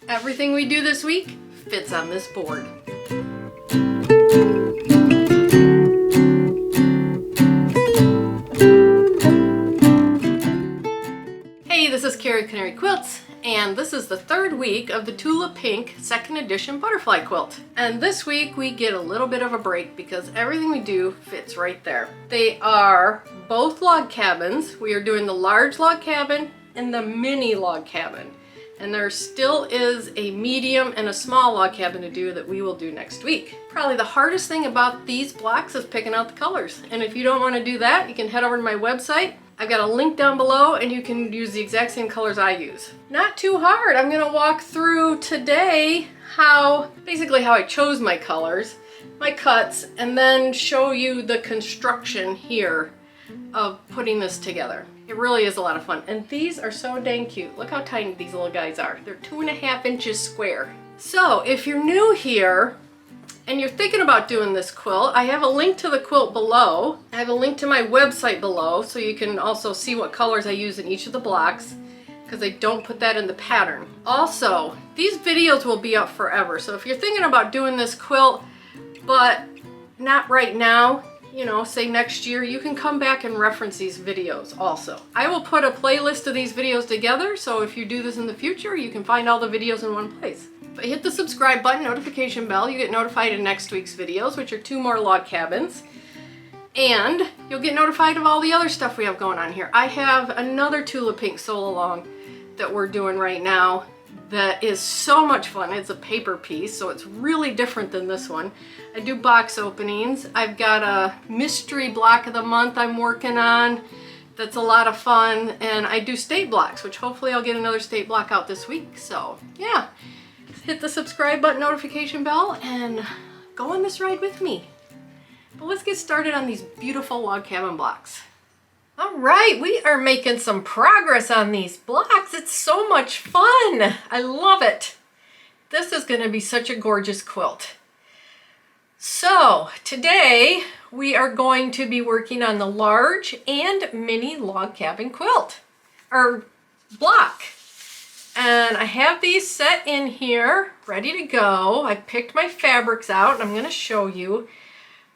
Everything we do this week fits on this board. Hey, this is Canary Quilts, and this is the third week of the Tula Pink 2nd edition butterfly quilt. And this week we get a little bit of a break because everything we do fits right there. They are both log cabins. We are doing the large log cabin and the mini log cabin. And there still is a medium and a small log cabin to do that we will do next week. Probably the hardest thing about these blocks is picking out the colors. And if you don't want to do that, you can head over to my website. I've got a link down below and you can use the exact same colors I use. Not too hard. I'm going to walk through today basically how I chose my colors, my cuts, and then show you the construction here of putting this together. It really is a lot of fun. And these are so dang cute. Look how tiny these little guys are. They're 2.5 inches square. So if you're new here and you're thinking about doing this quilt, I have a link to the quilt below. I have a link to my website below so you can also see what colors I use in each of the blocks, because I don't put that in the pattern. Also, these videos will be up forever. So if you're thinking about doing this quilt, but not right now, you know, say next year, you can come back and reference these videos also. I will put a playlist of these videos together, so if you do this in the future, you can find all the videos in one place. But hit the subscribe button, notification bell, you get notified of next week's videos, which are 2 more log cabins. And you'll get notified of all the other stuff we have going on here. I have another Tula Pink solo along that we're doing right now that is so much fun. It's a paper piece, so it's really different than this one. I do box openings. I've got a mystery block of the month I'm working on that's a lot of fun, and I do state blocks, which hopefully I'll get another state block out this week. So yeah, hit the subscribe button, notification bell, and go on this ride with me. But let's get started on these beautiful log cabin blocks. All right, we are making some progress on these blocks. It's so much fun. I love it. This is going to be such a gorgeous quilt. So today we are going to be working on the large and mini log cabin quilt, or block. And I have these set in here, ready to go. I picked my fabrics out and I'm going to show you.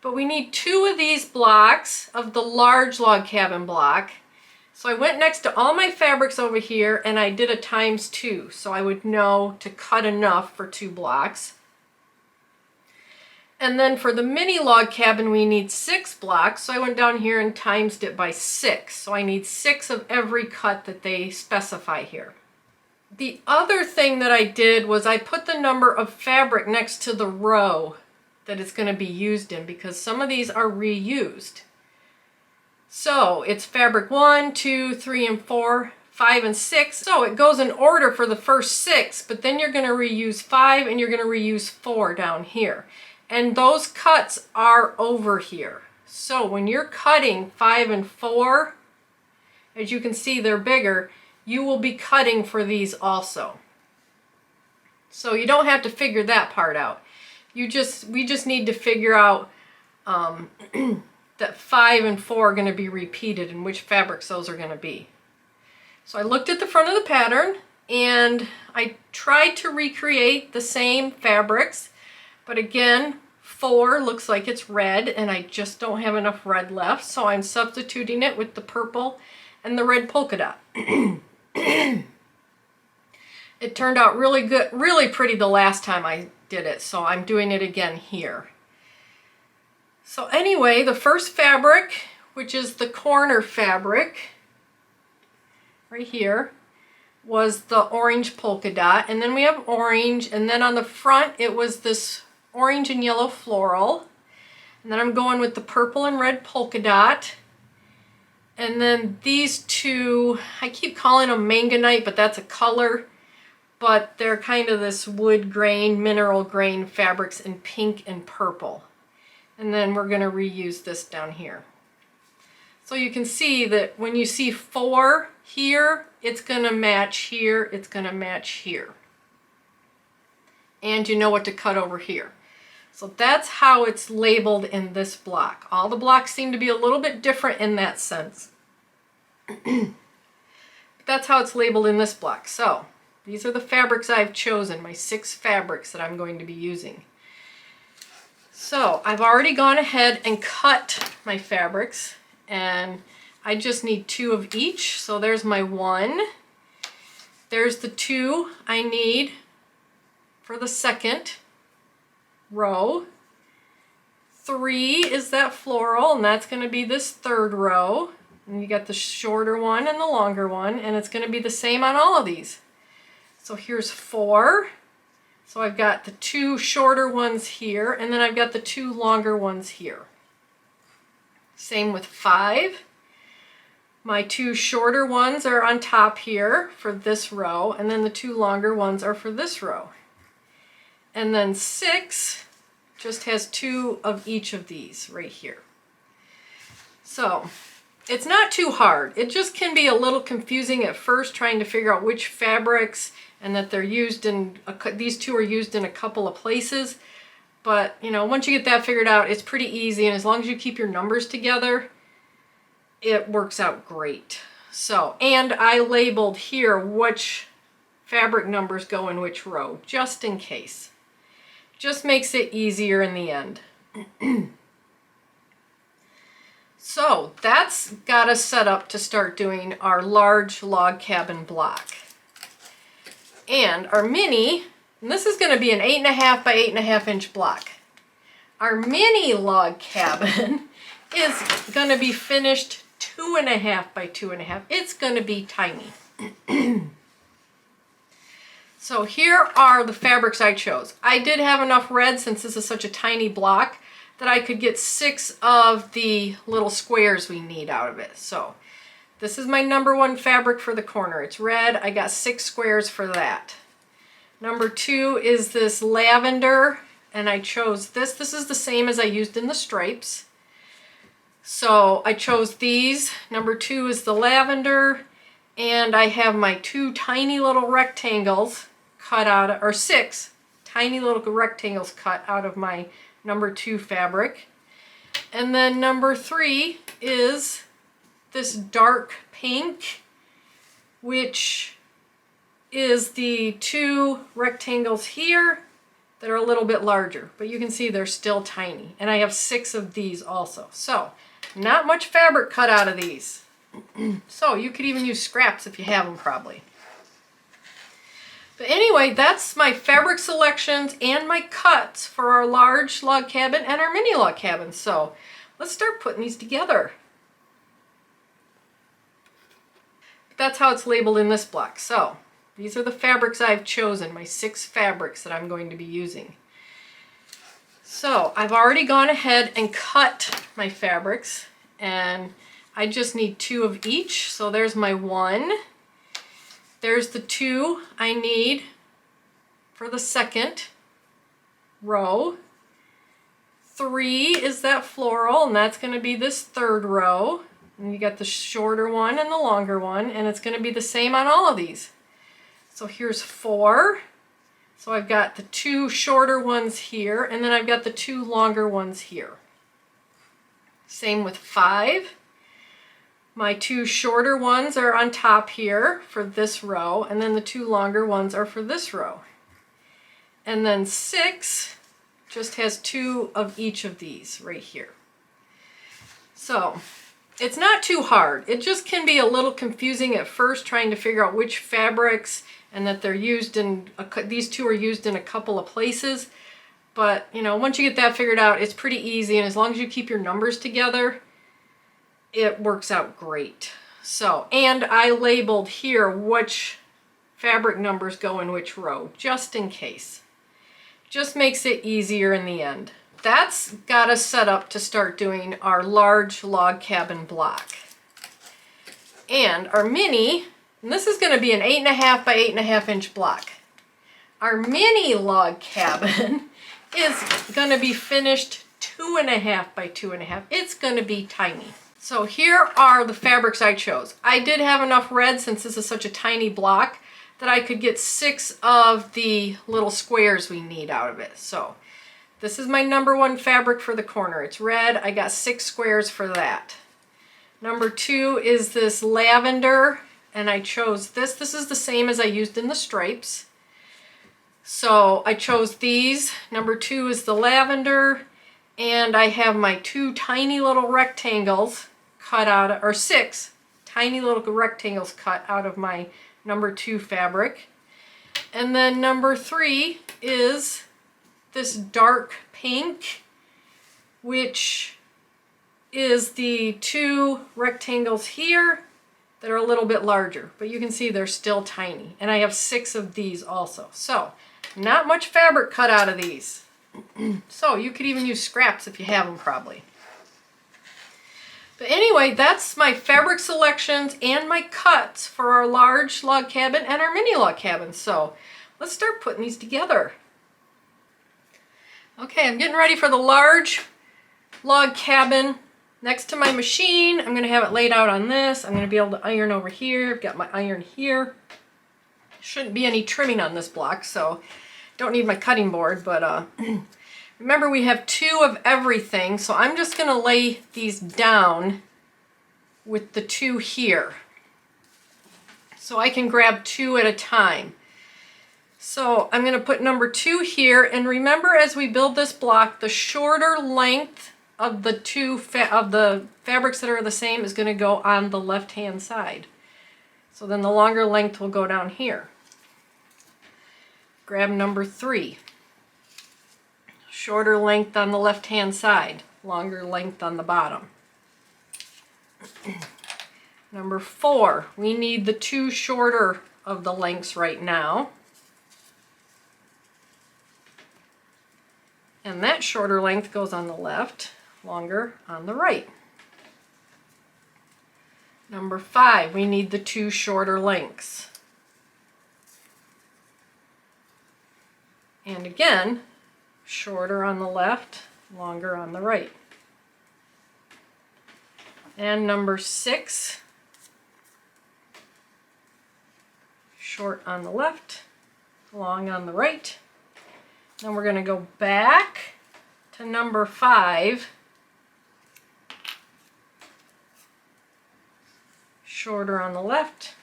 But we need 2 of these blocks of the large log cabin block. So I went next to all my fabrics over here and I did a ×2, so I would know to cut enough for 2 blocks. And then for the mini log cabin we need 6 blocks, so I went down here and timesed it by 6. So I need 6 of every cut that they specify here. The other thing that I did was I put the number of fabric next to the row that it's going to be used in, because some of these are reused. So it's fabric 1, 2, 3, and 4, 5, and 6. So it goes in order for the first 6, but then you're going to reuse 5 and you're going to reuse 4 down here. And those cuts are over here. So when you're cutting 5 and 4, as you can see they're bigger, you will be cutting for these also. So you don't have to figure that part out. We just need to figure out that 5 and 4 are going to be repeated and which fabrics those are going to be. So I looked at the front of the pattern and I tried to recreate the same fabrics, but again 4 looks like it's red and I just don't have enough red left, so I'm substituting it with the purple and the red polka dot. It turned out really good, really pretty the last time I did it, so I'm doing it again here. So anyway, the first fabric, which is the corner fabric right here, was the orange polka dot, and then we have orange, and then on the front it was this orange and yellow floral, and then I'm going with the purple and red polka dot, and then these 2, I keep calling them manganite, but that's a color, but they're kind of this wood grain, mineral grain fabrics in pink and purple. And then we're going to reuse this down here. So you can see that when you see 4 here, it's going to match here, it's going to match here. And you know what to cut over here. So that's how it's labeled in this block. All the blocks seem to be a little bit different in that sense. That's how it's labeled in this block. So these are the fabrics I've chosen, my 6 fabrics that I'm going to be using. So I've already gone ahead and cut my fabrics, and I just need 2 of each. So there's my 1. There's the 2 I need for the second row. 3 is that floral, and that's going to be this third row. And you got the shorter one and the longer one, and it's going to be the same on all of these. So here's 4. So I've got the 2 shorter ones here, and then I've got the 2 longer ones here. Same with 5. My 2 shorter ones are on top here for this row, and then the 2 longer ones are for this row. And then 6 just has 2 of each of these right here. So it's not too hard. It just can be a little confusing at first trying to figure out which fabrics, and that they're used in, these 2 are used in a couple of places. But, you know, once you get that figured out, it's pretty easy, and as long as you keep your numbers together, it works out great. So, and I labeled here which fabric numbers go in which row, just in case. Just makes it easier in the end. So that's got us set up to start doing our large log cabin block. And our mini, and this is going to be an 8.5 by 8.5 inch block. Our mini log cabin is going to be finished 2.5 by 2.5. It's going to be tiny. So here are the fabrics I chose. I did have enough red, since this is such a tiny block, that I could get 6 of the little squares we need out of it. So this is my number 1 fabric for the corner. It's red. I got 6 squares for that. Number 2 is this lavender, and I chose this. This is the same as I used in the stripes. So I chose these. Number 2 is the lavender, and I have my 2 tiny little rectangles cut out of, or 6 tiny little rectangles cut out of my number 2 fabric. And then number 3 is this dark pink, which is the 2 rectangles here that are a little bit larger, but you can see they're still tiny. And I have 6 of these also. So not much fabric cut out of these. So you could even use scraps if you have them, probably. But anyway, that's my fabric selections and my cuts for our large log cabin and our mini log cabin. So let's start putting these together. That's how it's labeled in this block. So these are the fabrics I've chosen, my 6 fabrics that I'm going to be using. So I've already gone ahead and cut my fabrics, and I just need 2 of each. So there's my 1. There's the 2 I need for the second row. 3 is that floral, and that's going to be this third row. And you got the shorter one and the longer one, and it's going to be the same on all of these. So here's 4. So I've got the 2 shorter ones here, and then I've got the 2 longer ones here. Same with 5. My 2 shorter ones are on top here for this row, and then the 2 longer ones are for this row. And then 6 just has 2 of each of these right here. So it's not too hard. It just can be a little confusing at first trying to figure out which fabrics, and that they're used in, these 2 are used in a couple of places. But, you know, once you get that figured out, it's pretty easy, and as long as you keep your numbers together, it works out great. So, and I labeled here which fabric numbers go in which row, just in case. Just makes it easier in the end. That's got us set up to start doing our large log cabin block. And our mini, and this is going to be an 8.5 by 8.5 inch block. Our mini log cabin is going to be finished 2.5 by 2.5. It's going to be tiny. So here are the fabrics I chose. I did have enough red, since this is such a tiny block, that I could get 6 of the little squares we need out of it. So this is my number 1 fabric for the corner. It's red. I got 6 squares for that. Number 2 is this lavender, and I chose this. This is the same as I used in the stripes. So I chose these. Number 2 is the lavender, and I have my 2 tiny little rectangles cut out of, or 6 tiny little rectangles cut out of my number 2 fabric. And then number 3 is this dark pink, which is the 2 rectangles here that are a little bit larger, but you can see they're still tiny. And I have 6 of these also. So not much fabric cut out of these. So you could even use scraps if you have them probably. But anyway, that's my fabric selections and my cuts for our large log cabin and our mini log cabin. So let's start putting these together. Okay, I'm getting ready for the large log cabin. Next to my machine, I'm going to have it laid out on this. I'm going to be able to iron over here. I've got my iron here. Shouldn't be any trimming on this block, so don't need my cutting board, but remember we have 2 of everything, so I'm just going to lay these down with the 2 here. So I can grab 2 at a time. So I'm going to put number 2 here, and remember as we build this block, the shorter length of the the fabrics that are the same is going to go on the left hand side. So then the longer length will go down here. Grab number 3. Shorter length on the left hand side, longer length on the bottom. Number 4, we need the 2 shorter of the lengths right now. And that shorter length goes on the left, longer on the right. Number 5, we need the 2 shorter lengths. And again, shorter on the left, longer on the right. And number 6, short on the left, long on the right. Then we're going to go back to number 5, shorter on the left,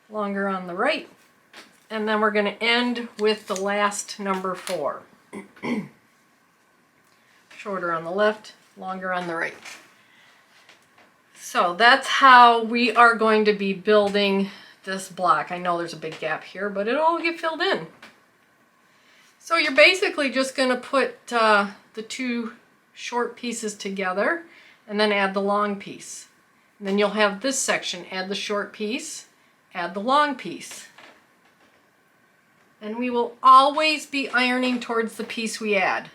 longer on the right, and then we're going to end with the last number 4. Shorter on the left, longer on the right. So that's how we are going to be building this block. I know there's a big gap here, but it'll all get filled in. So you're basically just going to put the 2 short pieces together and then add the long piece. And then you'll have this section, add the short piece, add the long piece. And we will always be ironing towards the piece we add.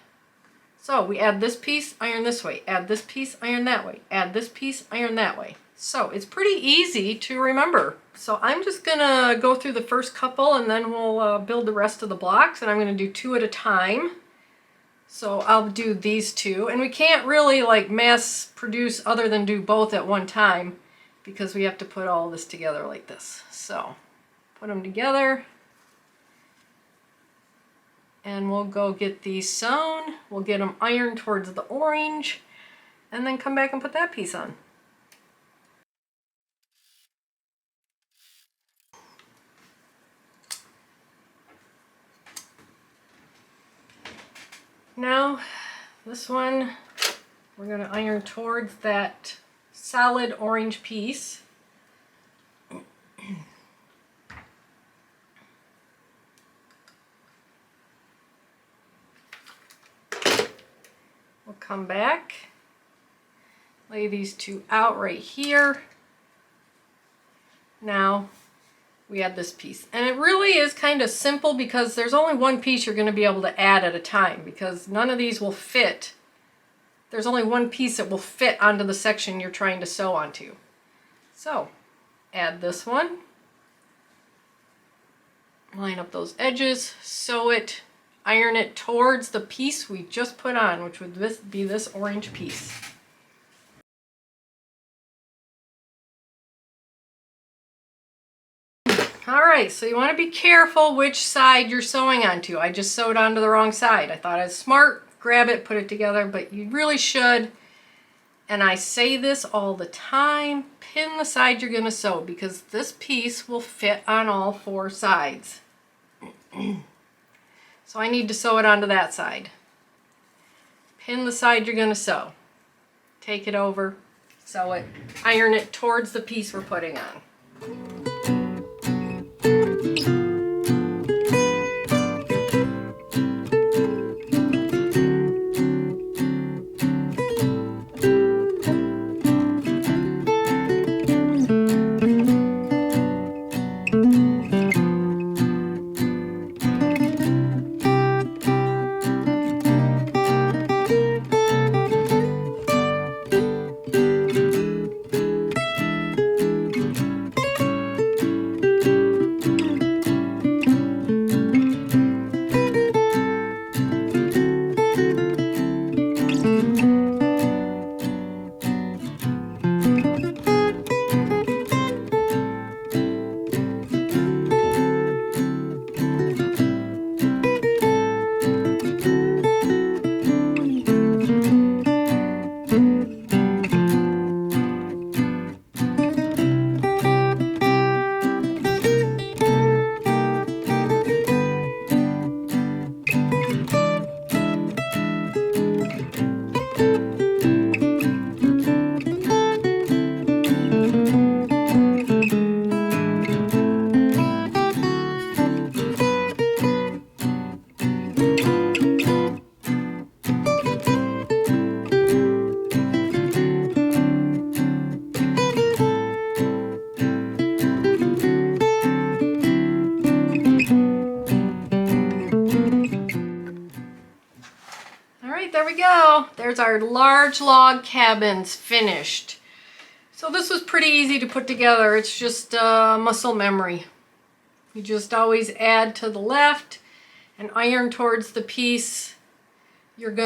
So we add this piece, iron this way, add this piece, iron that way, add this piece, iron that way. So it's pretty easy to remember. So I'm just gonna go through the first couple and then we'll build the rest of the blocks, and I'm gonna do 2 at a time. So I'll do these 2, and we can't really like mass produce other than do both at one time because we have to put all this together like this. So put them together and we'll go get these sewn. We'll get them ironed towards the orange and then come back and put that piece on. Now, this one, we're going to iron towards that solid orange piece. We'll come back, lay these 2 out right here. Now, we add this piece. And it really is kind of simple because there's only one piece you're going to be able to add at a time because none of these will fit. There's only one piece that will fit onto the section you're trying to sew onto. So, add this one. Line up those edges, sew it, iron it towards the piece we just put on, which would be this orange piece. Alright, so you want to be careful which side you're sewing onto. I just sewed onto the wrong side. I thought I was smart, grab it, put it together, but you really should And I say this all the time, pin the side you're gonna sew because this piece will fit on all 4 sides. So I need to sew it onto that side. Pin the side you're gonna sew. Take it over, sew it, iron it towards the piece we're putting on. There we go. There's our large log cabins finished. So this was pretty easy to put together. It's just muscle memory. You just always add to the left and iron towards the piece you've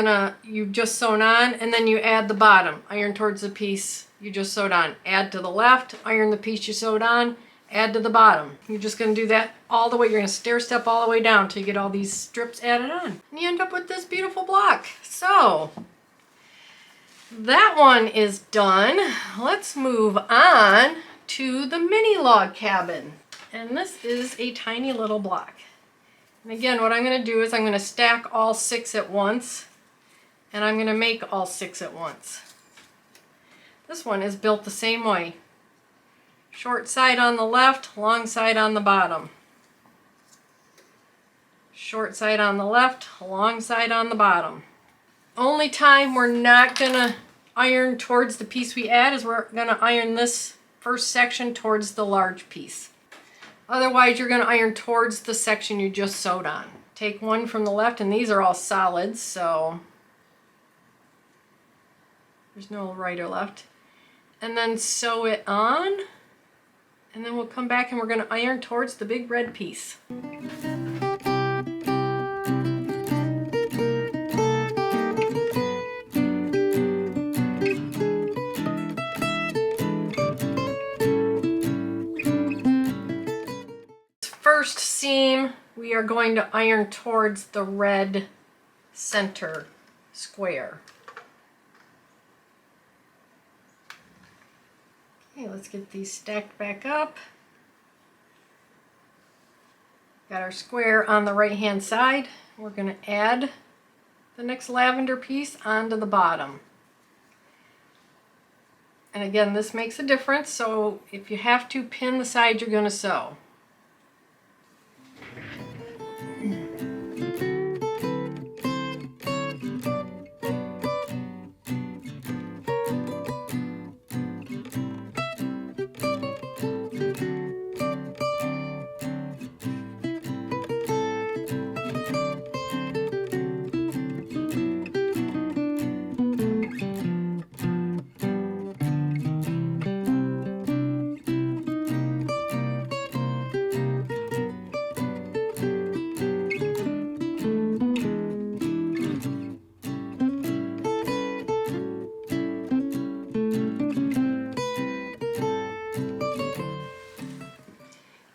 just sewn on, and then you add the bottom. Iron towards the piece you just sewed on. Add to the left, iron the piece you sewed on, add to the bottom. You're just going to do that all the way. You're going to stair step all the way down till you get all these strips added on. And you end up with this beautiful block. So that one is done. Let's move on to the mini log cabin. And this is a tiny little block. And again, what I'm going to do is I'm going to stack all 6 at once, and I'm going to make all 6 at once. This one is built the same way. Short side on the left, long side on the bottom. Short side on the left, long side on the bottom. Only time we're not going to iron towards the piece we add is we're going to iron this first section towards the large piece. Otherwise, you're going to iron towards the section you just sewed on. Take one from the left, and these are all solids, so there's no right or left. And then sew it on, and then we'll come back and we're going to iron towards the big red piece. First seam, we are going to iron towards the red center square. Okay, let's get these stacked back up. Got our square on the right hand side. We're going to add the next lavender piece onto the bottom. And again, this makes a difference, so if you have to, pin the side you're going to sew.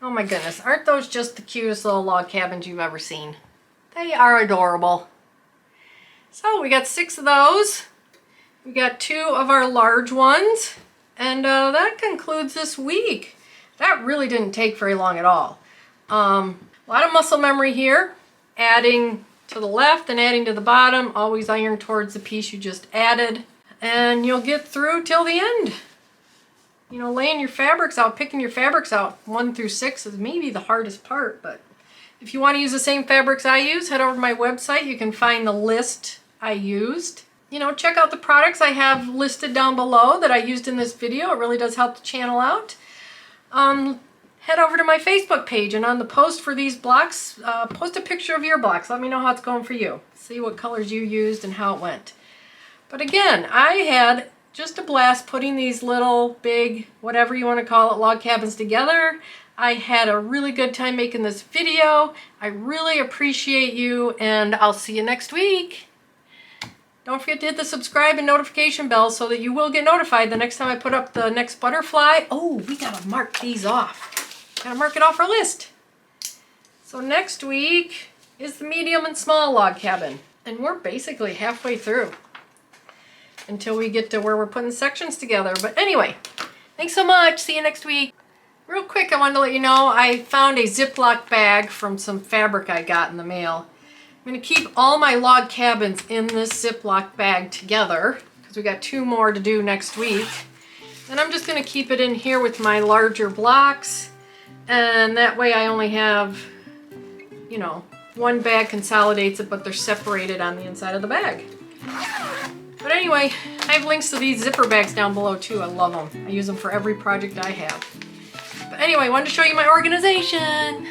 Oh my goodness, aren't those just the cutest little log cabins you've ever seen? They are adorable. So we got 6 of those. We got 2 of our large ones, and that concludes this week. That really didn't take very long at all. A lot of muscle memory here, adding to the left and adding to the bottom, always iron towards the piece you just added, and you'll get through till the end. You know, laying your fabrics out, picking your fabrics out 1 through 6 is maybe the hardest part, but if you want to use the same fabrics I use, head over to my website. You can find the list I used. You know, check out the products I have listed down below that I used in this video. It really does help the channel out. Head over to my Facebook page, and on the post for these blocks, post a picture of your blocks. Let me know how it's going for you. See what colors you used and how it went. But again, I had just a blast putting these little, big, whatever you want to call it, log cabins together. I had a really good time making this video. I really appreciate you, and I'll see you next week. Don't forget to hit the subscribe and notification bell so that you will get notified the next time I put up the next butterfly. Oh, we gotta mark these off. Gotta mark it off our list. So next week is the medium and small log cabin. And we're basically halfway through until we get to where we're putting sections together. But anyway, thanks so much. See you next week. Real quick, I wanted to let you know I found a Ziploc bag from some fabric I got in the mail. I'm going to keep all my log cabins in this Ziploc bag together because we got 2 more to do next week. And I'm just going to keep it in here with my larger blocks, and that way I only have, you know, 1 bag consolidates it, but they're separated on the inside of the bag. But anyway, I have links to these zipper bags down below too. I love them. I use them for every project I have. But anyway, I wanted to show you my organization.